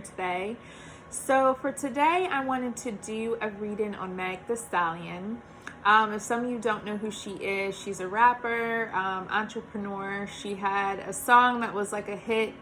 today. So for today, I wanted to do a reading on Meg the Stallion. If some of you don't know who she is, she's a rapper, entrepreneur. She had a song that was like a hit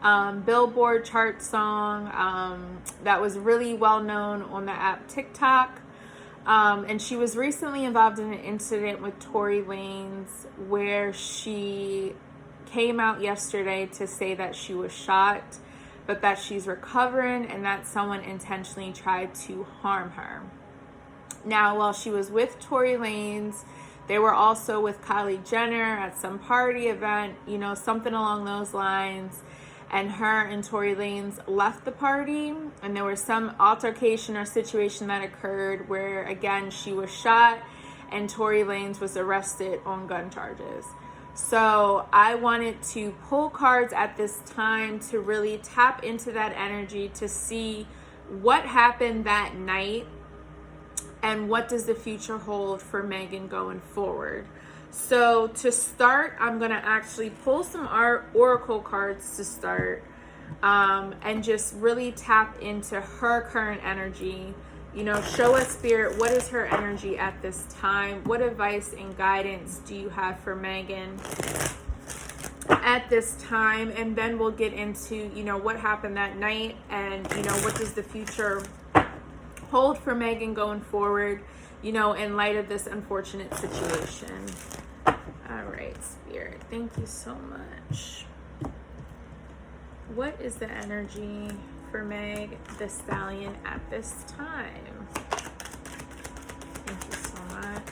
Billboard chart song that was really well known on the app TikTok. And she was recently involved in an incident with Tory Lanez where she came out yesterday to say that she was shot, but that she's recovering and that someone intentionally tried to harm her. Now, while she was with Tory Lanez, they were also with Kylie Jenner at some party event, something along those lines. And her and Tory Lanez left the party, and there was some altercation or situation that occurred where, again, she was shot and Tory Lanez was arrested on gun charges. So I wanted to pull cards at this time to really tap into that energy to see what happened that night and what does the future hold for Megan going forward. So to start, I'm going to actually pull some oracle cards to start and just really tap into her current energy. Show us, Spirit, what is her energy at this time? What advice and guidance do you have for Megan at this time? And then we'll get into, what happened that night and, what does the future hold for Megan going forward, in light of this unfortunate situation. All right, Spirit, thank you so much. What is the energy for Meg the Stallion at this time? Thank you so much.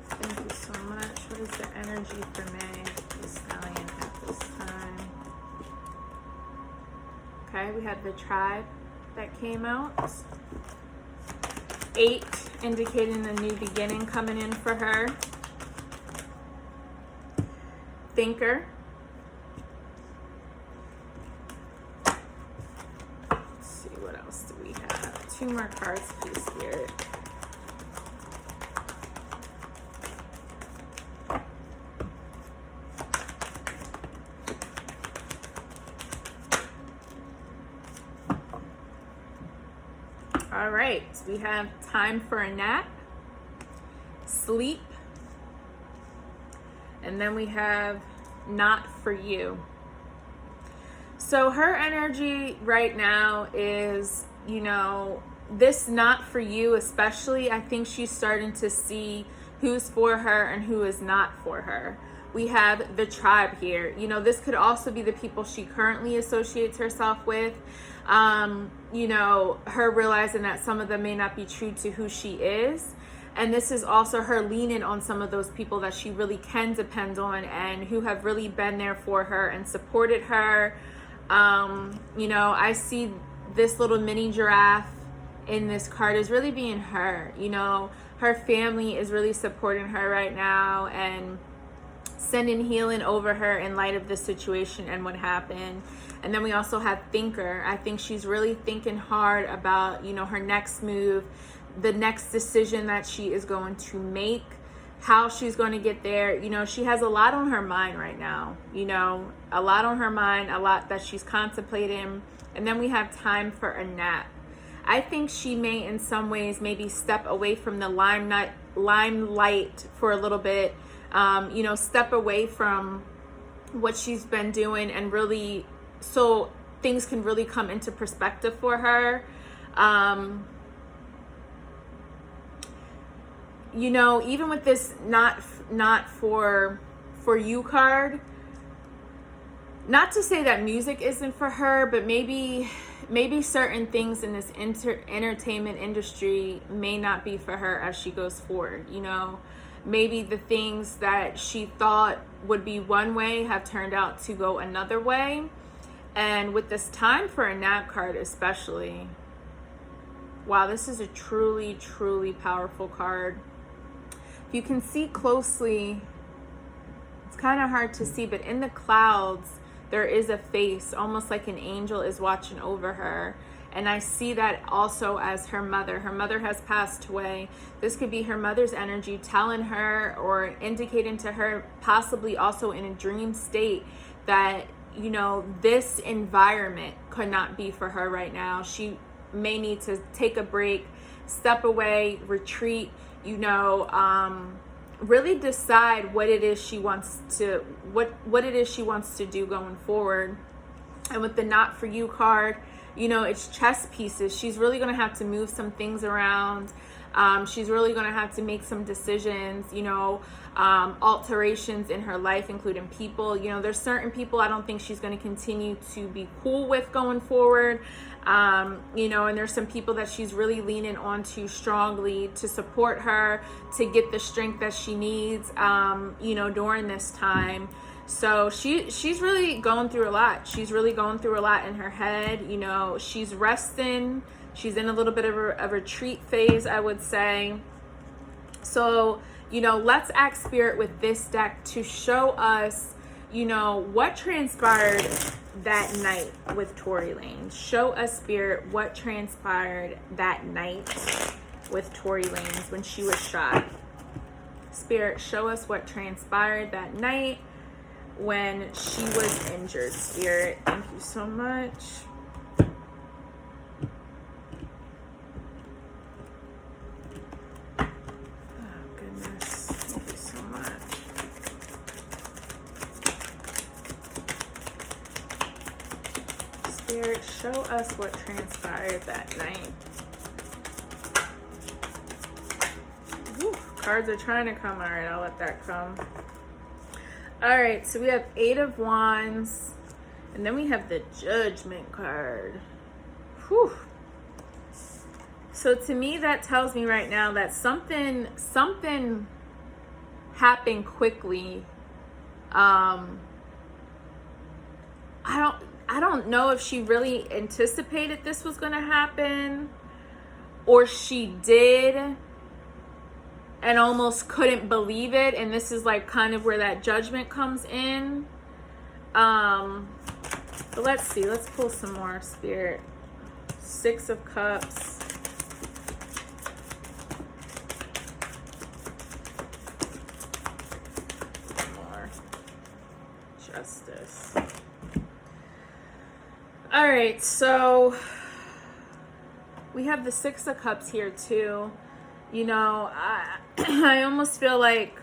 Thank you so much. What is the energy for Meg the Stallion at this time? Okay, we have the tribe that came out. 8, indicating a new beginning coming in for her. Thinker. Let's see, what else do we have? 2 more cards, please, Spirit. All right, we have time for a nap, sleep, and then we have not for you. So her energy right now is, this not for you especially. I think she's starting to see who's for her and who is not for her. We have the tribe here. This could also be the people she currently associates herself with. Her realizing that some of them may not be true to who she is. And this is also her leaning on some of those people that she really can depend on and who have really been there for her and supported her. I see this little mini giraffe in this card is really being her. Her family is really supporting her right now and sending healing over her in light of this situation and what happened. And then we also have thinker. I think she's really thinking hard about, her next move, the next decision that she is going to make, how she's going to get there. She has a lot on her mind right now, a lot on her mind, a lot that she's contemplating. And then we have time for a nap. I think she may in some ways maybe step away from the limelight for a little bit, step away from what she's been doing and really, so things can really come into perspective for her. Even with this not for you card, not to say that music isn't for her, but maybe certain things in this entertainment industry may not be for her as she goes forward. Maybe the things that she thought would be one way have turned out to go another way. And with this time for a nap card especially, wow, this is a truly, truly powerful card. If you can see closely, it's kind of hard to see, but in the clouds, there is a face, almost like an angel is watching over her. And I see that also as her mother. Her mother has passed away. This could be her mother's energy telling her or indicating to her, possibly also in a dream state, that, you know, this environment could not be for her right now. She may need to take a break, step away, retreat, you know, really decide what it is she wants to, what it is she wants to do going forward. And with the Not For You card, you know, it's chess pieces. She's really going to have to move some things around. She's really going to have to make some decisions, you know, alterations in her life, including people. You know, there's certain people I don't think she's going to continue to be cool with going forward. You know, and there's some people that she's really leaning onto strongly to support her, to get the strength that she needs, you know, during this time. So she's really going through a lot. She's really going through a lot in her head. You know, she's resting. She's in a little bit of a retreat phase, I would say. So, you know, let's ask Spirit with this deck to show us, you know, what transpired that night with Tory Lanez. Show us, Spirit, what transpired that night with Tory Lanez when she was shot. Spirit, show us what transpired that night when she was injured. Spirit, thank you so much. Spirit, show us what transpired that night. Whew, cards are trying to come. All right, I'll let that come. All right, so we have 8 of Wands, and then we have the Judgment card. Whew. So to me, that tells me right now that something happened quickly. I don't know if she really anticipated this was going to happen, or she did and almost couldn't believe it. And this is like kind of where that judgment comes in. But let's see. Let's pull some more, Spirit. 6 of Cups. More. Justice. All right, so we have the 6 of Cups here too. You know, I almost feel like,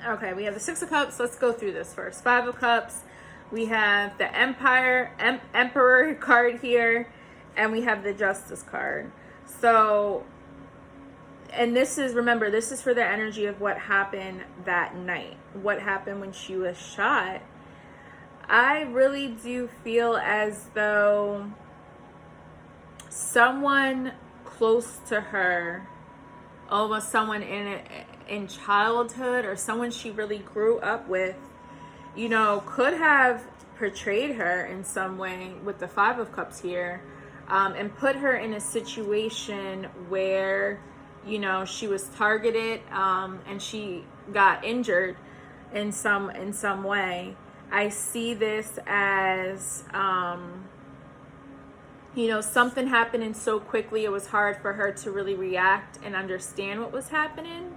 okay, we have the 6 of Cups. Let's go through this first. 5 of Cups. We have the Emperor card here, and we have the Justice card. So, and this is, remember, this is for the energy of what happened that night. What happened when she was shot. I really do feel as though someone close to her, almost someone in childhood, or someone she really grew up with, you know, could have portrayed her in some way with the 5 of Cups here, and put her in a situation where, you know, she was targeted, and she got injured in some way. I see this as, you know, something happening so quickly, it was hard for her to really react and understand what was happening.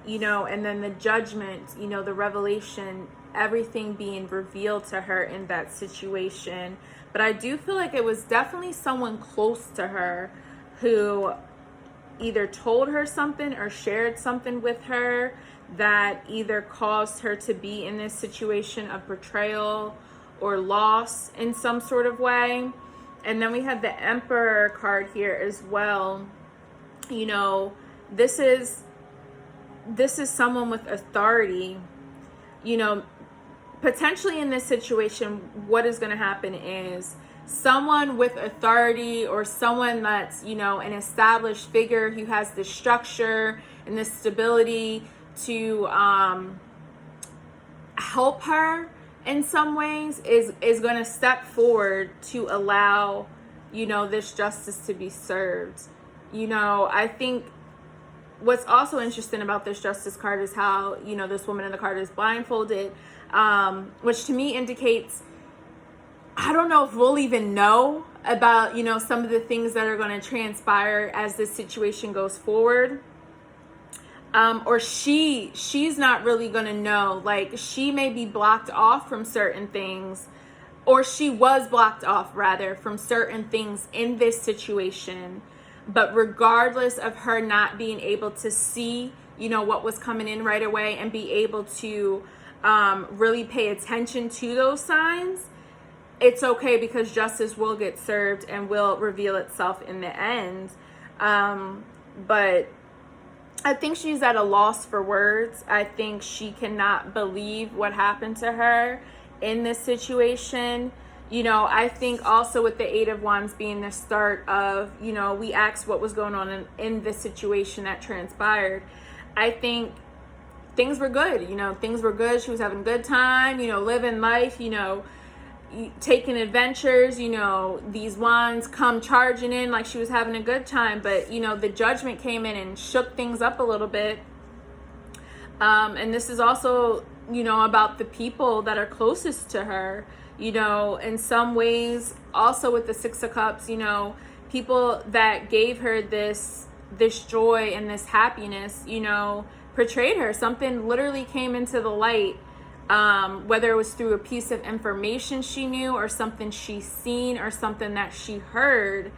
You know, and then the judgment, you know, the revelation, everything being revealed to her in that situation. But I do feel like it was definitely someone close to her who either told her something or shared something with her that either caused her to be in this situation of betrayal or loss in some sort of way. And then we have the Emperor card here as well. You know, this is someone with authority. You know, potentially in this situation, what is going to happen is someone with authority, or someone that's, you know, an established figure who has the structure and the stability to help her in some ways, is going to step forward to allow, you know, this justice to be served. You know, I think what's also interesting about this Justice card is how, you know, this woman in the card is blindfolded, which to me indicates, I don't know if we'll even know about, you know, some of the things that are going to transpire as this situation goes forward. or she's not really going to know. Like, she may be blocked off from certain things, or she was blocked off rather from certain things in this situation. But regardless of her not being able to see, you know, what was coming in right away and be able to really pay attention to those signs, it's okay, because justice will get served and will reveal itself in the end. But I think she's at a loss for words. I think she cannot believe what happened to her in this situation. You know, I think also with the Eight of Wands being the start of, you know, we asked what was going on in this situation that transpired. I think things were good. You know, things were good. She was having a good time, you know, living life, you know, taking adventures. You know, these wands come charging in like she was having a good time. But, you know, the Judgment came in and shook things up a little bit. And this is also, you know, about the people that are closest to her. You know, in some ways, also with the Six of Cups, you know, people that gave her this joy and this happiness, you know, portrayed her. Something literally came into the light, whether it was through a piece of information she knew, or something she seen, or something that she heard.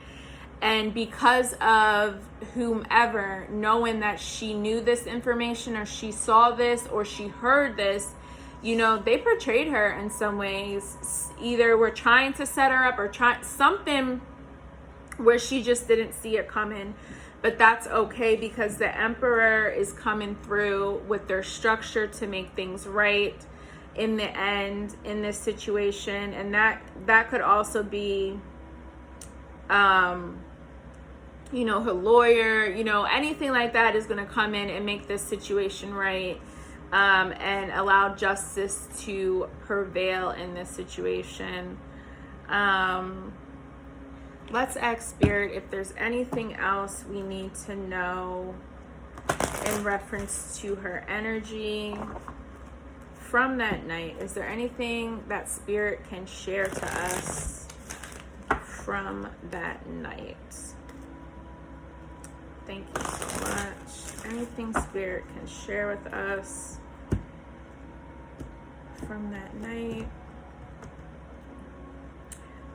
And because of whomever knowing that she knew this information, or she saw this, or she heard this, you know, they portrayed her in some ways. Either were trying to set her up, or try something where she just didn't see it coming. But that's okay, because the Emperor is coming through with their structure to make things right in the end in this situation. And that could also be, you know, her lawyer, you know, anything like that is going to come in and make this situation right. And allow justice to prevail in this situation. Let's ask Spirit if there's anything else we need to know in reference to her energy from that night. Is there anything that Spirit can share to us from that night? Thank you so much. Anything Spirit can share with us from that night?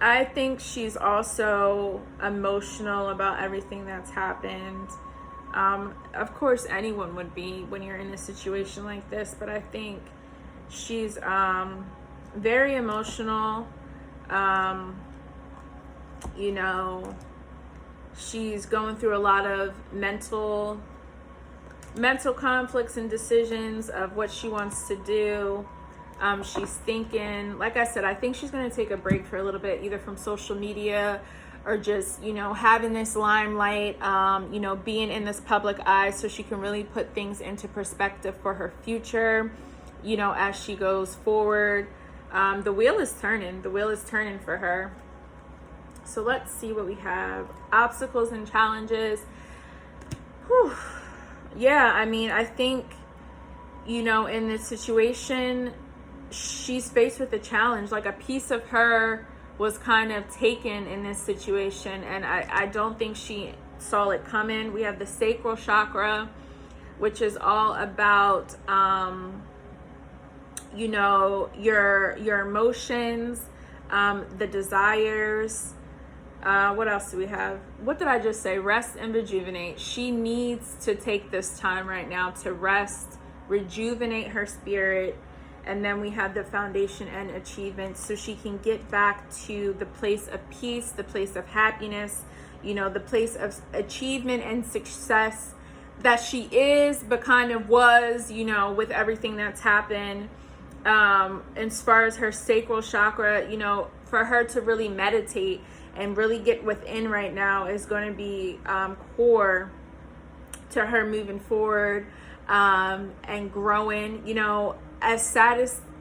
I think she's also emotional about everything that's happened. Of course, anyone would be when you're in a situation like this, but I think she's very emotional. You know, she's going through a lot of mental conflicts and decisions of what she wants to do. She's thinking, like I said, I think she's going to take a break for a little bit, either from social media or just, you know, having this limelight, you know, being in this public eye, so she can really put things into perspective for her future, you know, as she goes forward. The wheel is turning. The wheel is turning for her. So let's see what we have. Obstacles and challenges. Whew. Yeah, I mean, I think, you know, in this situation, she's faced with a challenge. Like, a piece of her was kind of taken in this situation, and I don't think she saw it coming. We have the sacral chakra, which is all about, you know, your emotions, the desires. What else do we have? What did I just say? Rest and rejuvenate. She needs to take this time right now to rest, rejuvenate her spirit. And then we have the foundation and achievement, so she can get back to the place of peace, the place of happiness, you know, the place of achievement and success that she is, but kind of was, you know, with everything that's happened. As far as her sacral chakra, you know, for her to really meditate and really get within right now is going to be core to her moving forward, and growing. You know, as sad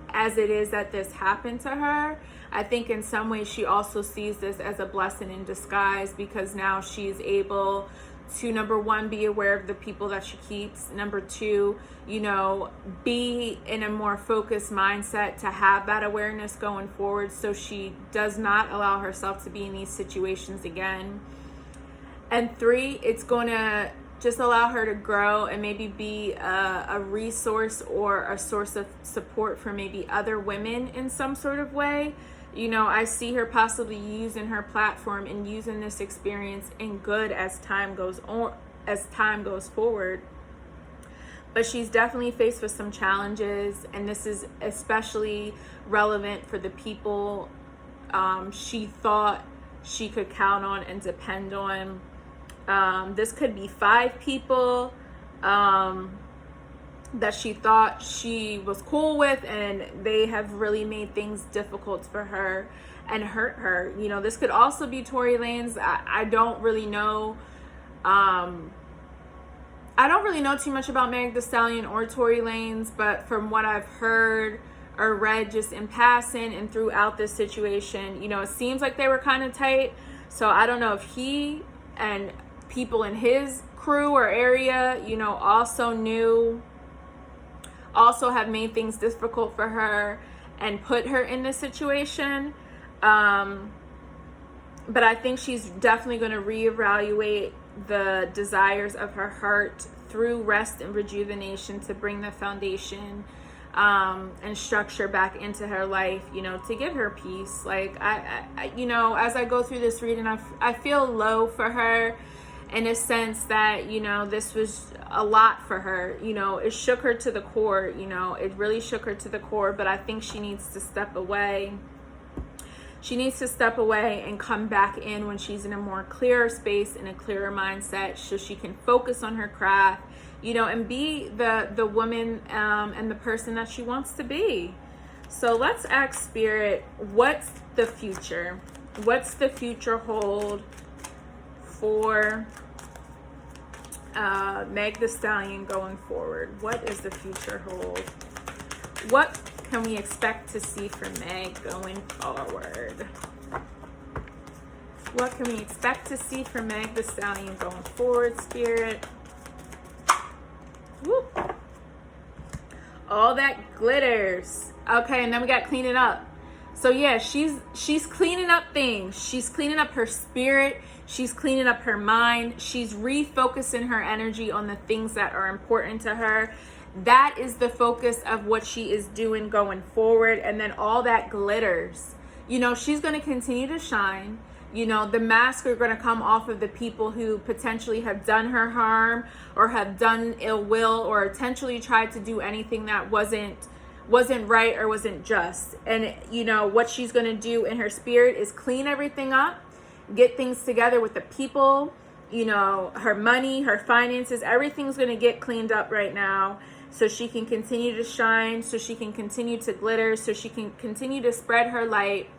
as it is that this happened to her, I think in some ways she also sees this as a blessing in disguise, because now she's able to, number one, be aware of the people that she keeps. Number two, you know, be in a more focused mindset to have that awareness going forward, so she does not allow herself to be in these situations again. And three, it's going to just allow her to grow and maybe be a resource or a source of support for maybe other women in some sort of way. You know, I see her possibly using her platform and using this experience in good as time goes on, as time goes forward. But she's definitely faced with some challenges, and this is especially relevant for the people she thought she could count on and depend on. This could be 5 people that she thought she was cool with, and they have really made things difficult for her and hurt her. You know, this could also be Tory Lanez. I don't really know. I don't really know too much about Meg Thee Stallion or Tory Lanez, but from what I've heard or read just in passing and throughout this situation, you know, it seems like they were kind of tight. So I don't know if he and people in his crew or area, you know, also have made things difficult for her and put her in this situation. But I think she's definitely going to reevaluate the desires of her heart through rest and rejuvenation to bring the foundation and structure back into her life, you know, to give her peace. Like, I you know, as I go through this reading, I feel low for her in a sense that, you know, this was a lot for her. You know, it shook her to the core, you know, it really shook her to the core, but I think she needs to step away. She needs to step away and come back in when she's in a more clearer space, in a clearer mindset, so she can focus on her craft, you know, and be the woman and the person that she wants to be. So let's ask Spirit, what's the future? What's the future hold for Meg Thee Stallion going forward? What is the future hold? What can we expect to see from Meg going forward? What can we expect to see from Meg Thee Stallion going forward, Spirit? Whoop. All that glitters. Okay, and then we got cleaning up. So yeah, she's cleaning up things. She's cleaning up her spirit. She's cleaning up her mind. She's refocusing her energy on the things that are important to her. That is the focus of what she is doing going forward. And then all that glitters. You know, she's going to continue to shine. You know, the masks are going to come off of the people who potentially have done her harm or have done ill will or intentionally tried to do anything that wasn't right or wasn't just. And, you know, what she's going to do in her spirit is clean everything up, get things together with the people, you know, her money, her finances, everything's going to get cleaned up right now, so she can continue to shine, so she can continue to glitter, so she can continue to spread her light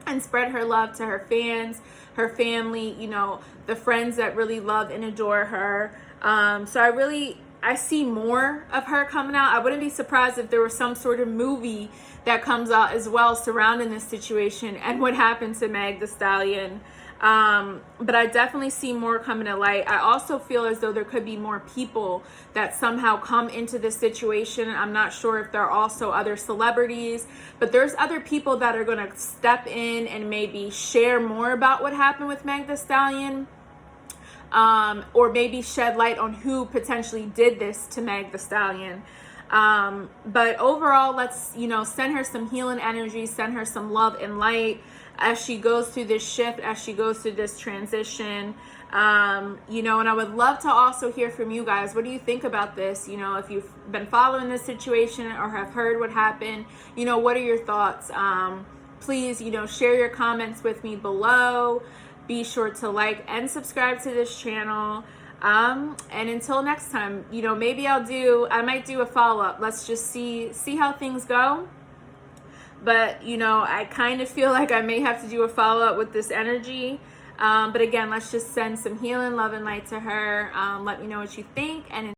and spread her love to her fans, her family, you know, the friends that really love and adore her. So I see more of her coming out. I wouldn't be surprised if there was some sort of movie that comes out as well surrounding this situation and what happened to Meg Thee Stallion. But I definitely see more coming to light. I also feel as though there could be more people that somehow come into this situation. I'm not sure if there are also other celebrities, but there's other people that are going to step in and maybe share more about what happened with Meg Thee Stallion. Or maybe shed light on who potentially did this to Meg Thee Stallion. But overall, let's, you know, send her some healing energy, send her some love and light as she goes through this shift, as she goes through this transition. You know, and I would love to also hear from you guys. What do you think about this? You know, if you've been following this situation or have heard what happened, you know, what are your thoughts? Please, you know, share your comments with me below. Be sure to like and subscribe to this channel. And until next time, you know, maybe I might do a follow-up. Let's just see how things go. But, you know, I kind of feel like I may have to do a follow-up with this energy. But again, let's just send some healing, love, and light to her. Let me know what you think. And